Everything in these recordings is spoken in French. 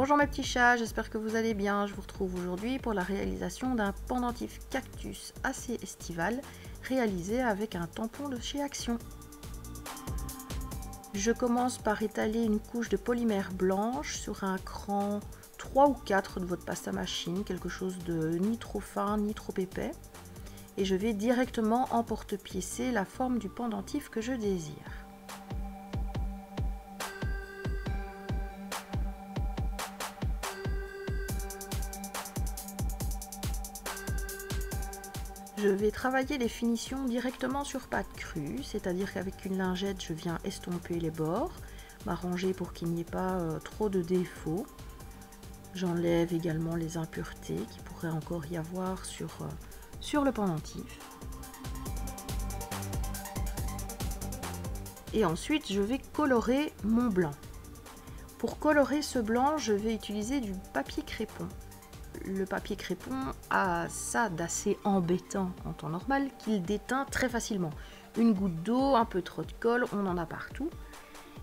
Bonjour mes petits chats, j'espère que vous allez bien. Je vous retrouve aujourd'hui pour la réalisation d'un pendentif cactus assez estival réalisé avec un tampon de chez Action. Je commence par étaler une couche de polymère blanche sur un cran 3 ou 4 de votre pâte à machine, quelque chose de ni trop fin ni trop épais. Et je vais directement emporte-piécer la forme du pendentif que je désire. Je vais travailler les finitions directement sur pâte crue, c'est-à-dire qu'avec une lingette, je viens estomper les bords, m'arranger pour qu'il n'y ait pas trop de défauts. J'enlève également les impuretés qui pourraient encore y avoir sur le pendentif. Et ensuite, je vais colorer mon blanc. Pour colorer ce blanc, je vais utiliser du papier crépon. Le papier crépon a ça d'assez embêtant en temps normal qu'il déteint très facilement. Une goutte d'eau, un peu trop de colle, on en a partout.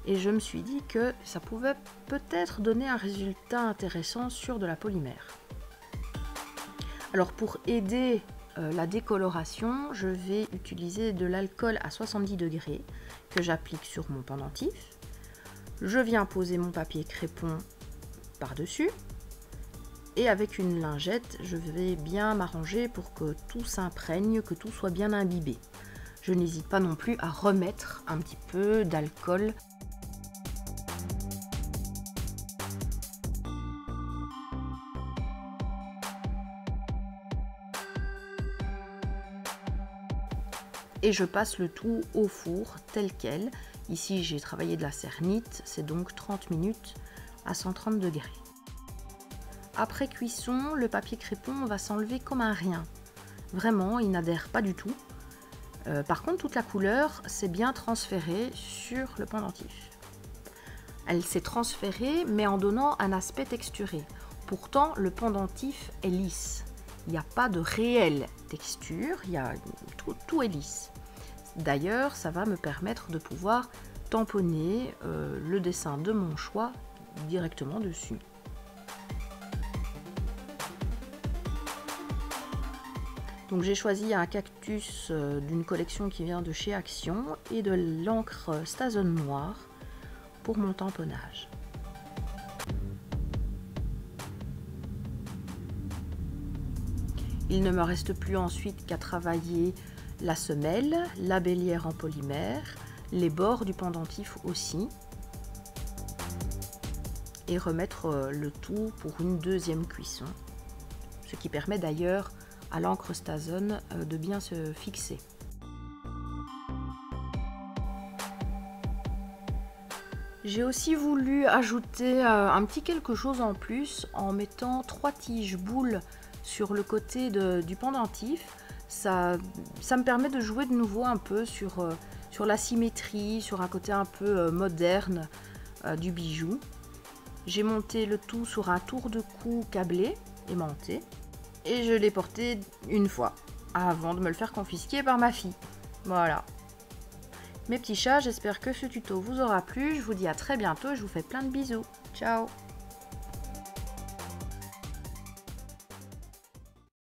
Et je me suis dit que ça pouvait peut-être donner un résultat intéressant sur de la polymère. Alors pour aider la décoloration, je vais utiliser de l'alcool à 70 degrés que j'applique sur mon pendentif. Je viens poser mon papier crépon par-dessus. Et avec une lingette, je vais bien m'arranger pour que tout s'imprègne, que tout soit bien imbibé. Je n'hésite pas non plus à remettre un petit peu d'alcool. Et je passe le tout au four tel quel. Ici, j'ai travaillé de la cernite, c'est donc 30 minutes à 130 degrés. Après cuisson, le papier crépon va s'enlever comme un rien. Vraiment, il n'adhère pas du tout. Par contre, toute la couleur s'est bien transférée sur le pendentif. Elle s'est transférée, mais en donnant un aspect texturé. Pourtant, le pendentif est lisse. Il n'y a pas de réelle texture, tout est lisse. D'ailleurs, ça va me permettre de pouvoir tamponner le dessin de mon choix directement dessus. Donc j'ai choisi un cactus d'une collection qui vient de chez Action et de l'encre Stazen noire pour mon tamponnage. Il ne me reste plus ensuite qu'à travailler la semelle, la bélière en polymère, les bords du pendentif aussi et remettre le tout pour une deuxième cuisson, ce qui permet d'ailleurs à l'encre Stazen de bien se fixer. J'ai aussi voulu ajouter un petit quelque chose en plus en mettant 3 tiges boules sur le côté du pendentif. Ça me permet de jouer de nouveau un peu sur la symétrie, sur un côté un peu moderne du bijou. J'ai monté le tout sur un tour de cou câblé, aimanté. Et je l'ai porté une fois, avant de me le faire confisquer par ma fille. Voilà. Mes petits chats, j'espère que ce tuto vous aura plu. Je vous dis à très bientôt et je vous fais plein de bisous. Ciao!